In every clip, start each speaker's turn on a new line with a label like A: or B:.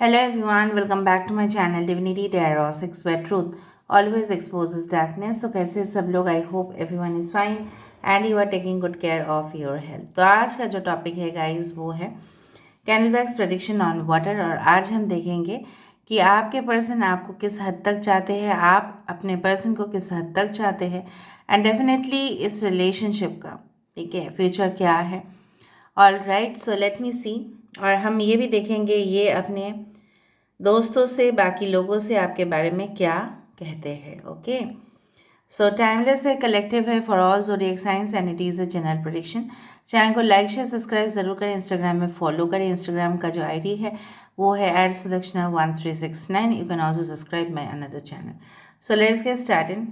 A: Hello everyone, welcome back to my channel Divinity Tarot 6 where truth always exposes darkness. तो कैसे सब लोग, I hope everyone is fine and you are taking good care of your health. तो आज का जो topic है guys वो है कैंडलबैग्स प्रेडिक्शन ऑन वाटर। और आज हम देखेंगे कि आपके पर्सन आपको किस हद तक चाहते हैं, आप अपने पर्सन को किस हद तक चाहते हैं एंड डेफिनेटली इस रिलेशनशिप का ठीक है फ्यूचर क्या है। All right, so let me see. और हम ये भी देखेंगे ये अपने दोस्तों से, बाकी लोगों से आपके बारे में क्या कहते हैं। ओके, सो टाइमलेस है, कलेक्टिव है for all zodiac science and it is a general prediction. Channel को लाइक शेयर सब्सक्राइब ज़रूर करें, इंस्टाग्राम में फॉलो करें। इंस्टाग्राम का जो आईडी है वो है @सुदक्षिणा1369। You can also subscribe my another channel. So let's get started.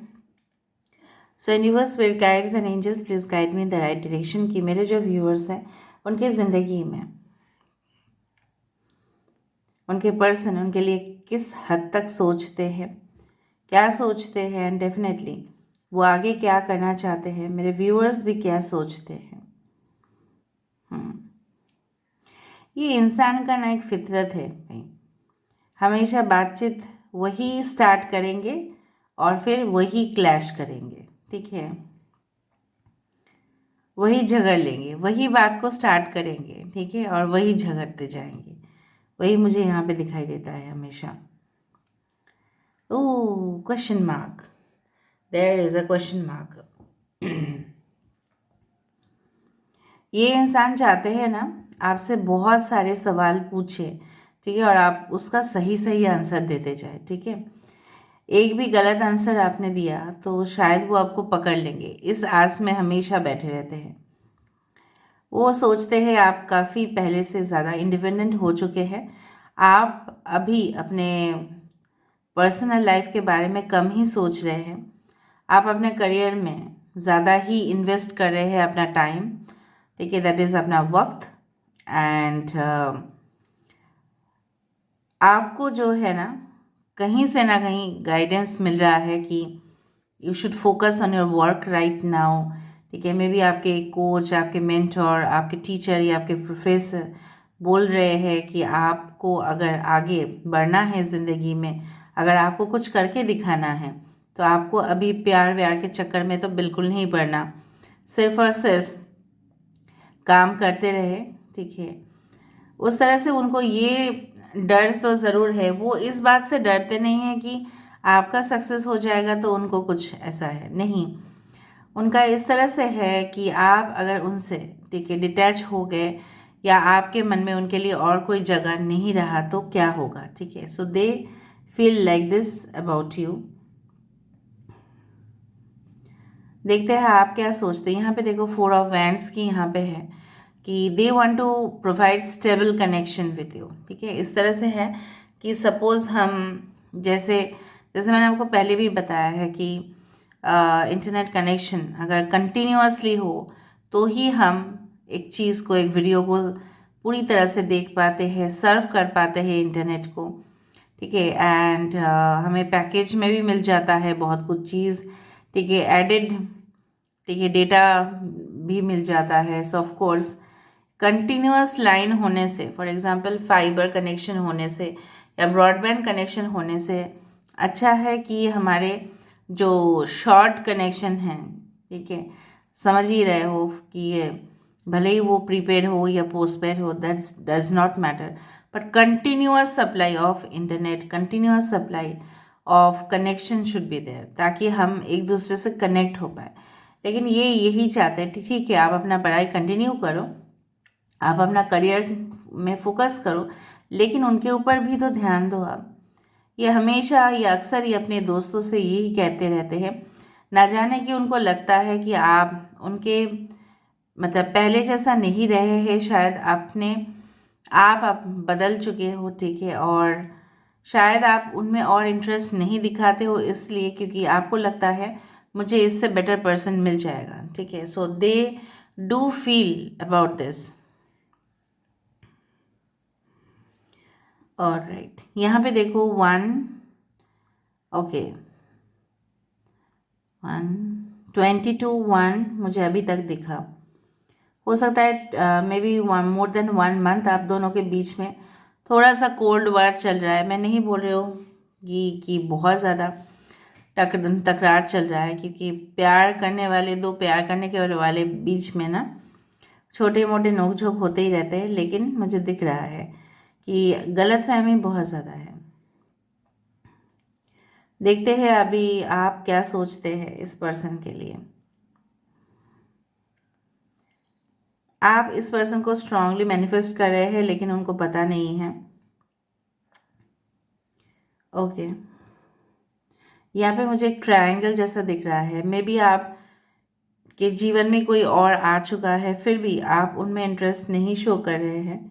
A: So universe, spirit guides and angels, please guide me in the right direction कि मेरे जो व्यूअर्स हैं उनकी ज़िंदगी में उनके पर्सन उनके लिए किस हद तक सोचते हैं, क्या सोचते हैं एंड डेफिनेटली वो आगे क्या करना चाहते हैं। मेरे व्यूअर्स भी क्या सोचते हैं। ये इंसान का ना एक फितरत है भाई, हमेशा बातचीत वही स्टार्ट करेंगे और फिर वही क्लैश करेंगे, ठीक है, वही झगड़ लेंगे, वही बात को स्टार्ट करेंगे, ठीक है, और वही झगड़ते जाएंगे। वही मुझे यहाँ पे दिखाई देता है हमेशा। Oh, question mark, there is a question mark. ये इंसान चाहते हैं ना आपसे बहुत सारे सवाल पूछे, ठीक है, और आप उसका सही सही आंसर देते जाए, ठीक है। एक भी गलत आंसर आपने दिया तो शायद वो आपको पकड़ लेंगे। इस आस में हमेशा बैठे रहते हैं। वो सोचते हैं आप काफ़ी पहले से ज़्यादा इंडिपेंडेंट हो चुके हैं। आप अभी अपने पर्सनल लाइफ के बारे में कम ही सोच रहे हैं। आप अपने करियर में ज़्यादा ही इन्वेस्ट कर रहे हैं अपना टाइम, ठीक है, दैट इज़ अपना वक्त। एंड आपको जो है ना कहीं गाइडेंस मिल रहा है कि you should focus on your work right now, ठीक है। मे बी आपके कोच, आपके मेंटोर, आपके टीचर या आपके प्रोफेसर बोल रहे हैं कि आपको अगर आगे बढ़ना है ज़िंदगी में, अगर आपको कुछ करके दिखाना है तो आपको अभी प्यार व्यार के चक्कर में तो बिल्कुल नहीं पड़ना। सिर्फ और सिर्फ काम करते रहे, ठीक है। उस तरह से उनको ये डर तो ज़रूर है। वो इस बात से डरते नहीं हैं कि आपका सक्सेस हो जाएगा तो उनको कुछ ऐसा है नहीं। उनका इस तरह से है कि आप अगर उनसे, ठीक है, डिटैच हो गए या आपके मन में उनके लिए और कोई जगह नहीं रहा तो क्या होगा, ठीक है। So they feel like this about you. देखते हैं आप क्या सोचते हैं। यहाँ पे देखो 4 ऑफ वैंड्स की यहाँ पे है कि they want to provide stable connection with you, ठीक है। इस तरह से है कि सपोज़ हम जैसे जैसे मैंने आपको पहले भी बताया है कि इंटरनेट कनेक्शन अगर कंटिन्यूअसली हो तो ही हम एक चीज़ को, एक वीडियो को पूरी तरह से देख पाते हैं, सर्व कर पाते हैं इंटरनेट को, ठीक है। एंड हमें पैकेज में भी मिल जाता है बहुत कुछ चीज़, ठीक है, एडेड, ठीक है, डेटा भी मिल जाता है। सो ऑफ कोर्स कंटिन्यूअस लाइन होने से, फॉर एग्जांपल फाइबर कनेक्शन होने से या ब्रॉडबैंड कनेक्शन होने से अच्छा है कि हमारे जो शॉर्ट कनेक्शन हैं, ठीक है, समझ ही रहे हो कि ये भले ही वो प्रीपेड हो या पोस्टपेड हो, that's does not matter, but continuous supply of internet, continuous supply of connection should be there, ताकि हम एक दूसरे से कनेक्ट हो पाए। लेकिन ये यही चाहते हैं, ठीक है, आप अपना पढ़ाई कंटिन्यू करो, आप अपना करियर में फोकस करो, लेकिन उनके ऊपर भी तो ध्यान दो आप। ये हमेशा, ये अक्सर ये अपने दोस्तों से यही कहते रहते हैं। ना जाने कि उनको लगता है कि आप उनके मतलब पहले जैसा नहीं रहे हैं, शायद आप बदल चुके हो, ठीक है, और शायद आप उनमें और इंटरेस्ट नहीं दिखाते हो इसलिए क्योंकि आपको लगता है मुझे इससे बेटर पर्सन मिल जाएगा, ठीक है। So they do feel about this. और राइट, यहाँ पे देखो 1, ओके, 1 मुझे अभी तक दिखा। हो सकता है may be more than 1 month आप दोनों के बीच में थोड़ा सा कोल्ड वार चल रहा है। मैं नहीं बोल रही हूँ कि बहुत ज़्यादा तकरार चल रहा है, क्योंकि प्यार करने वाले, दो प्यार करने के वाले बीच में ना छोटे मोटे नोक झोंक होते ही रहते हैं, लेकिन मुझे दिख रहा है कि गलतफहमी बहुत ज़्यादा है। देखते हैं अभी आप क्या सोचते हैं इस पर्सन के लिए। आप इस पर्सन को स्ट्रांगली मैनिफेस्ट कर रहे हैं, लेकिन उनको पता नहीं है। ओके, यहाँ पे मुझे एक ट्रायंगल जैसा दिख रहा है। मे बी आप के जीवन में कोई और आ चुका है, फिर भी आप उनमें इंटरेस्ट नहीं शो कर रहे हैं।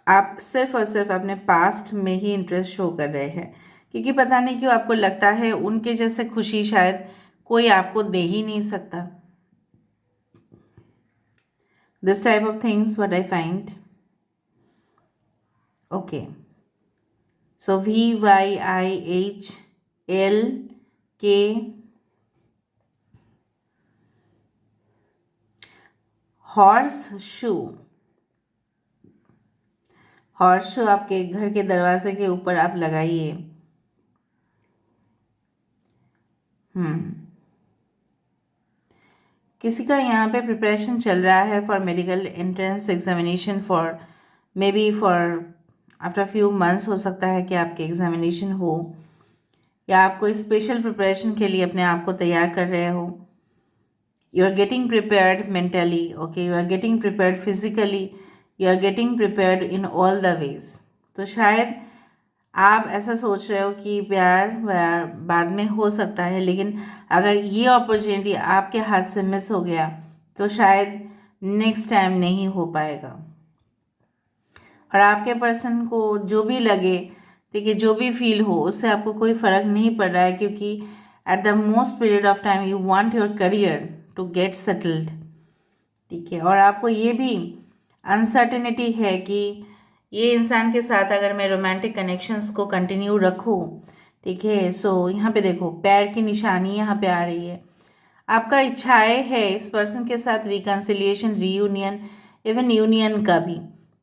A: आप सिर्फ और सिर्फ अपने पास्ट में ही इंटरेस्ट शो कर रहे हैं, क्योंकि पता नहीं क्यों आपको लगता है उनके जैसे खुशी शायद कोई आपको दे ही नहीं सकता। This type of things what I find. Okay, so VYIHLK, horse shoe. Horse shoe आपके घर के दरवाजे के ऊपर आप लगाइए। किसी का यहाँ पे प्रिपरेशन चल रहा है for medical entrance examination, for may be for after few months हो सकता है कि आपके एग्जामिनेशन हो, या आप कोई स्पेशल प्रिपरेशन के लिए अपने आप को तैयार कर रहे हो। You are getting prepared mentally, okay, you are getting prepared physically, you are getting prepared in all the ways. तो शायद आप ऐसा सोच रहे हो कि प्यार व्यार बाद में हो सकता है, लेकिन अगर ये अपॉर्चुनिटी आपके हाथ से मिस हो गया तो शायद नेक्स्ट टाइम नहीं हो पाएगा। और आपके पर्सन को जो भी लगे, ठीक है, जो भी फील हो, उससे आपको कोई फ़र्क नहीं पड़ रहा है, क्योंकि at the most period of time you want your career to get settled, ठीक है। और आपको ये भी अनसर्टेनिटी है कि ये इंसान के साथ अगर मैं रोमांटिक कनेक्शंस को कंटिन्यू रखूँ, ठीक है। सो यहाँ पे देखो पैर की निशानी यहाँ पे आ रही है। आपका इच्छाएं है इस पर्सन के साथ रिकन्सिलिएशन, रीयूनियन, इवन यूनियन का भी,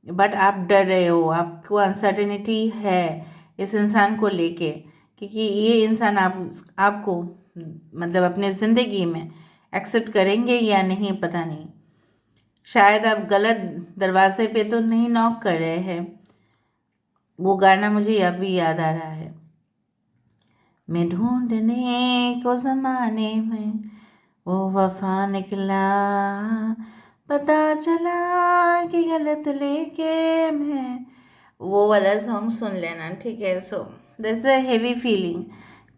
A: बट आप डर रहे हो, आपको अनसर्टेनिटी है इस इंसान को लेके, क्योंकि ये इंसान आपको मतलब अपने ज़िंदगी में एक्सेप्ट करेंगे या नहीं पता नहीं। शायद आप गलत दरवाजे पे तो नहीं नॉक कर रहे हैं। वो गाना मुझे अभी याद आ रहा है, मैं ढूंढने को ज़माने में वो वफा निकला, पता चला कि गलत लेके मैं, वो वाला सॉन्ग सुन लेना, ठीक है। So that's a heavy feeling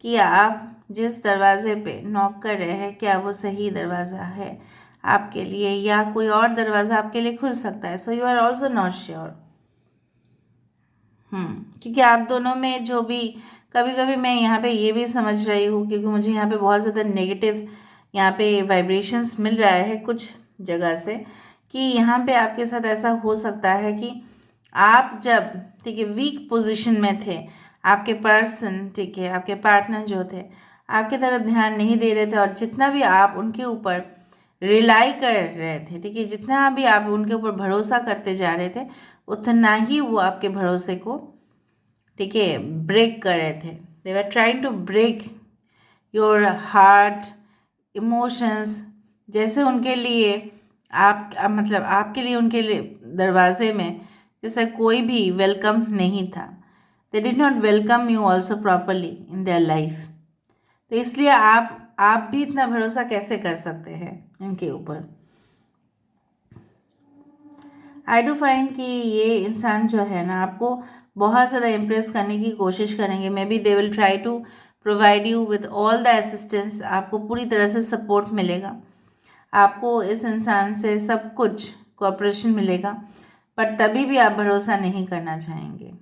A: कि आप जिस दरवाजे पे नॉक कर रहे हैं, क्या वो सही दरवाज़ा है आपके लिए, या कोई और दरवाज़ा आपके लिए खुल सकता है। So you are also not sure. क्योंकि आप दोनों में जो भी, कभी कभी मैं यहाँ पे ये भी समझ रही हूँ, क्योंकि मुझे यहाँ पे बहुत ज़्यादा नेगेटिव यहाँ पे वाइब्रेशंस मिल रहा है कुछ जगह से, कि यहाँ पे आपके साथ ऐसा हो सकता है कि आप जब, ठीक है, वीक पोजीशन में थे, आपके पर्सन, ठीक है, आपके पार्टनर जो थे, आपके तरफ ध्यान नहीं दे रहे थे, और जितना भी आप उनके ऊपर रिलाई कर रहे थे, ठीक है, जितना भी आप उनके ऊपर भरोसा करते जा रहे थे, उतना ही वो आपके भरोसे को, ठीक है, ब्रेक कर रहे थे। They were trying to break your heart, emotions. जैसे उनके लिए मतलब आपके लिए उनके लिए दरवाजे में जैसे कोई भी वेलकम नहीं था। They did not welcome you also properly in their life. तो इसलिए आप भी इतना भरोसा कैसे कर सकते हैं इनके ऊपर। आई डू फाइंड कि ये इंसान जो है ना, आपको बहुत ज़्यादा इम्प्रेस करने की कोशिश करेंगे। Maybe they will try to provide you with all the assistance. आपको पूरी तरह से सपोर्ट मिलेगा, आपको इस इंसान से सब कुछ कोऑपरेशन मिलेगा, पर तभी भी आप भरोसा नहीं करना चाहेंगे,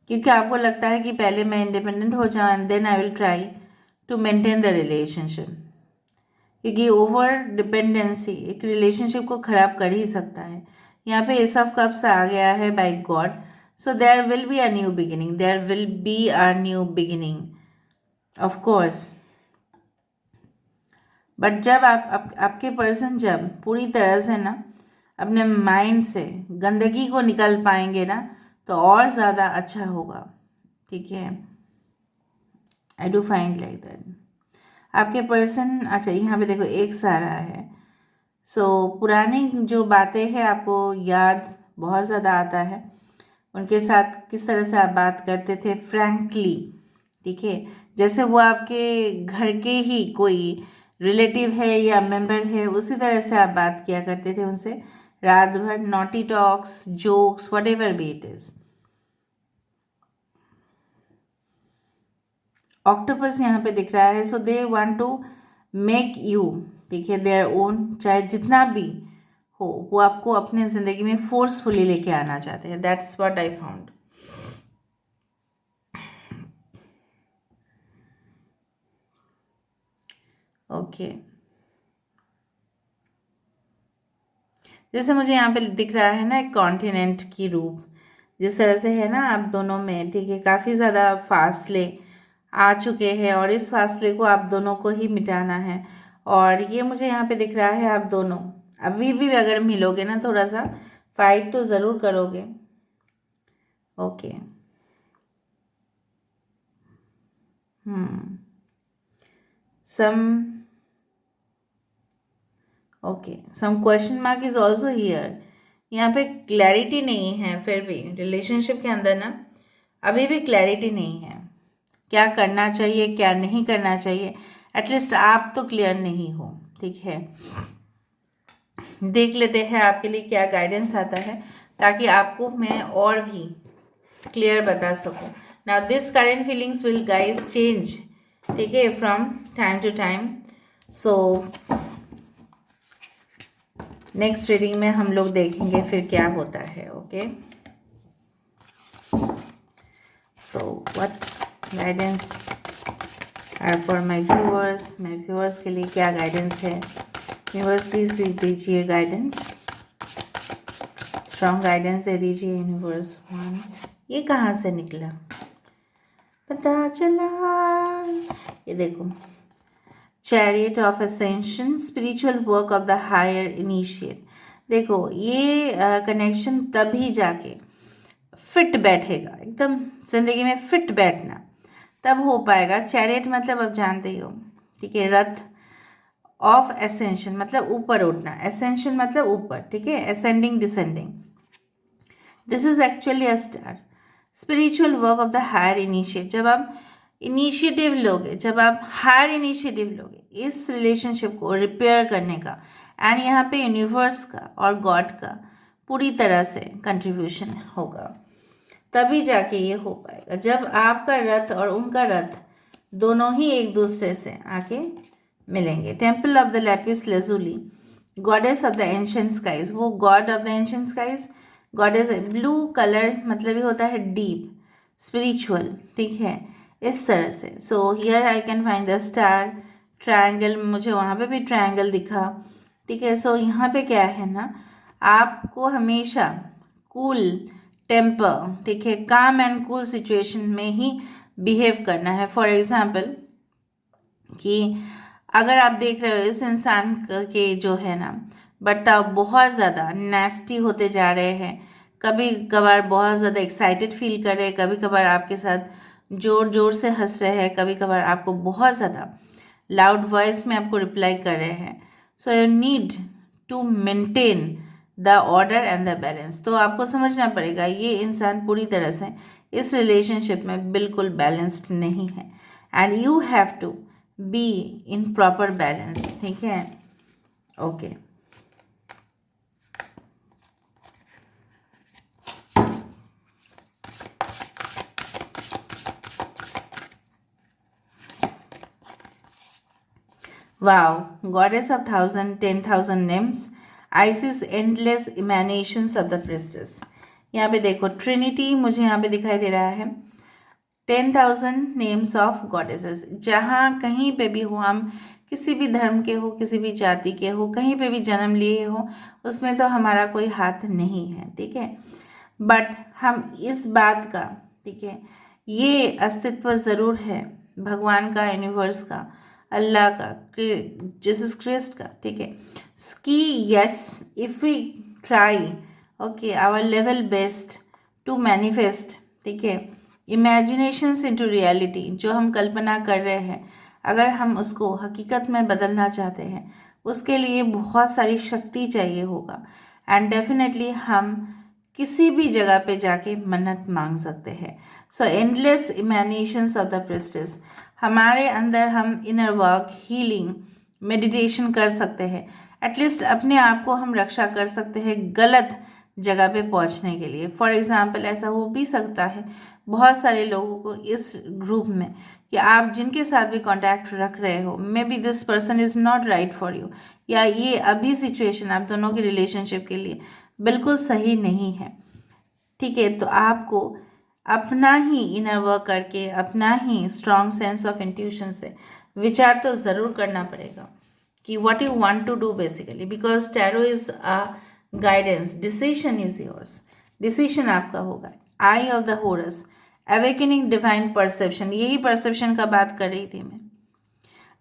A: क्योंकि आपको लगता है कि पहले मैं इंडिपेंडेंट हो जाऊँ and then I will try to maintain the relationship. क्योंकि ओवर डिपेंडेंसी एक रिलेशनशिप को ख़राब कर ही सकता है। यहाँ पे एस ऑफ कप्स आ गया है by God. So there will be a new beginning, there will be a new beginning of course. But जब आपके पर्सन जब पूरी तरह से ना अपने माइंड से गंदगी को निकाल पाएंगे ना, तो और ज़्यादा अच्छा होगा। ठीक है, I do find like that. आपके पर्सन, अच्छा यहाँ पे देखो एक सारा है। सो पुरानी जो बातें हैं आपको याद बहुत ज़्यादा आता है। उनके साथ किस तरह से आप बात करते थे फ्रैंकली, ठीक है, जैसे वो आपके घर के ही कोई रिलेटिव है या मेंबर है, उसी तरह से आप बात किया करते थे उनसे रात भर। Naughty talks, jokes, whatever be it is. Octopus यहाँ पे दिख रहा है। So they want to make you, ठीक है, देयर ओन, चाहे जितना भी हो वो आपको अपने ज़िंदगी में फोर्सफुली लेके आना चाहते हैं। That's what I found. Okay, जैसे मुझे यहाँ पे दिख रहा है ना एक कॉन्टिनेंट की रूप, जिस तरह से है ना आप दोनों में, ठीक है, काफ़ी ज़्यादा फासले आ चुके हैं और इस फासले को आप दोनों को ही मिटाना है। और ये मुझे यहाँ पे दिख रहा है आप दोनों अभी भी अगर मिलोगे ना, थोड़ा सा फाइट तो ज़रूर करोगे। Okay, some, okay, some question mark is also here. यहाँ पे क्लैरिटी नहीं है, फिर भी रिलेशनशिप के अंदर ना अभी भी क्लैरिटी नहीं है, क्या करना चाहिए क्या नहीं करना चाहिए। एटलीस्ट आप तो क्लियर नहीं हो, ठीक है। देख लेते हैं आपके लिए क्या गाइडेंस आता है, ताकि आपको मैं और भी क्लियर बता सकूं। Now this current feelings will guys change, ठीक है, from time to time. So next reading में हम लोग देखेंगे फिर क्या होता है। Okay, so what guidance are for my viewers, my viewers के लिए क्या गाइडेंस है। व्यूअर्स प्लीज दीजिए गाइडेंस, स्ट्रॉन्ग गाइडेंस दे दीजिए यूनिवर्स। वन, ये कहाँ से निकला पता चला, ये देखो, chariot of ascension, spiritual work of the higher initiate. देखो ये कनेक्शन तभी जाके फिट बैठेगा, एकदम जिंदगी में फिट बैठना तब हो पाएगा। चैरियट मतलब आप जानते ही हो, ठीक है, रथ। ऑफ एसेंशन मतलब ऊपर उठना, एसेंशन मतलब ऊपर, ठीक है, ascending descending. This is actually a star, spiritual work of the higher initiate. जब आप इनिशिएटिव लोगे, जब आप हायर इनिशिएटिव लोगे इस रिलेशनशिप को रिपेयर करने का, एंड यहाँ पे यूनिवर्स का और गॉड का पूरी तरह से कंट्रीब्यूशन होगा, तभी जाके ये हो पाएगा। जब आपका रथ और उनका रथ दोनों ही एक दूसरे से आके मिलेंगे। Temple of the lapis lazuli, goddess of the ancient skies, वो god of the ancient skies, goddess. Blue colour मतलब ये होता है डीप स्पिरिचुअल, ठीक है, इस तरह से। So here I can find the star, triangle, मुझे वहाँ पे भी ट्रायंगल दिखा, ठीक है। सो यहाँ पे क्या है ना, आपको हमेशा कूल टेम्पर, ठीक है, काम एंड कूल सिचुएशन में ही बिहेव करना है। फॉर एग्जाम्पल कि अगर आप देख रहे हो इस इंसान के जो है ना बर्ताव बहुत ज़्यादा नेस्टी होते जा रहे हैं, कभी कभार बहुत ज़्यादा एक्साइटेड फील कर रहे हैं, कभी कभार आपके साथ जोर जोर से हंस रहे हैं, कभी कभार आपको बहुत ज़्यादा लाउड वॉइस में आपको रिप्लाई कर रहे हैं। So you need to maintain the order and the balance. तो आपको समझना पड़ेगा ये इंसान पूरी तरह से इस रिलेशनशिप में बिल्कुल बैलेंस्ड नहीं है, and you have to be in proper balance, ठीक है। Okay, wow, goddess of 10,000 names, Isis endless imaginations of the priestess. यहाँ पे देखो ट्रिनिटी मुझे यहाँ पे दिखाई दे रहा है, 10,000 नेम्स ऑफ गॉडेसेस। जहाँ कहीं पे भी हो, हम किसी भी धर्म के हो, किसी भी जाति के हो, कहीं पे भी जन्म लिए हो, उसमें तो हमारा कोई हाथ नहीं है, ठीक है। बट हम इस बात का, ठीक है, ये अस्तित्व ज़रूर है भगवान का, यूनिवर्स का, अल्लाह का, जीसस क्रिस्ट का, ठीक है, कि yes, if we try okay our level best to manifest, ठीक है, इमेजिनेशंस इनटू रियलिटी, जो हम कल्पना कर रहे हैं अगर हम उसको हकीकत में बदलना चाहते हैं उसके लिए बहुत सारी शक्ति चाहिए होगा। एंड डेफिनेटली हम किसी भी जगह पे जाके मन्नत मांग सकते हैं। So endless imaginations of the priestess, हमारे अंदर हम इनर वर्क, हीलिंग, मेडिटेशन कर सकते हैं। एटलीस्ट अपने आप को हम रक्षा कर सकते हैं गलत जगह पे पहुंचने के लिए। फॉर एग्जांपल ऐसा हो भी सकता है बहुत सारे लोगों को इस ग्रुप में कि आप जिनके साथ भी कांटेक्ट रख रहे हो, may be this person is not right for you, या ये अभी सिचुएशन आप दोनों की रिलेशनशिप के लिए बिल्कुल सही नहीं है, ठीक है। तो आपको अपना ही इनर वर्क करके, अपना ही स्ट्रॉन्ग सेंस ऑफ इंट्यूशन से विचार तो ज़रूर करना पड़ेगा कि what you want to do basically, because tarot is a guidance, decision is yours, decision आपका होगा। Eye of the Horus, awakening divine perception, यही परसेप्शन का बात कर रही थी मैं।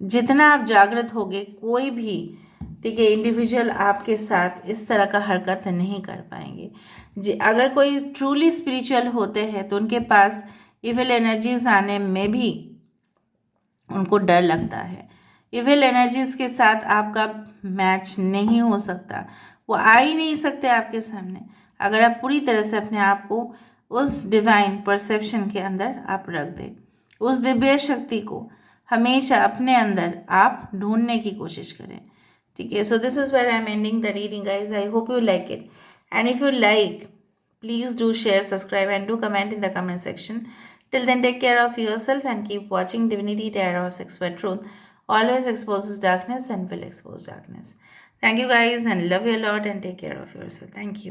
A: जितना आप जागृत होगे कोई भी, ठीक है, इंडिविजुअल आपके साथ इस तरह का हरकत नहीं कर पाएंगे। जी, अगर कोई ट्रूली स्पिरिचुअल होते हैं तो उनके पास इविल एनर्जीज आने में भी उनको डर लगता है। इविल एनर्जीज के साथ आपका मैच नहीं हो सकता, वो आ ही नहीं सकते आपके सामने अगर आप पूरी तरह से अपने आप को उस डिवाइन परसेप्शन के अंदर आप रख दें। उस दिव्य शक्ति को हमेशा अपने अंदर आप ढूंढने की कोशिश करें, ठीक है। So this is where I am ending the reading guys. I hope you like it, and if you like please do share, subscribe and do comment in the comment section. Till then, take care of yourself and keep watching Divinity Tarot 6 where truth always exposes darkness and will expose darkness. Thank you guys and love you a lot and take care of yourself. Thank you.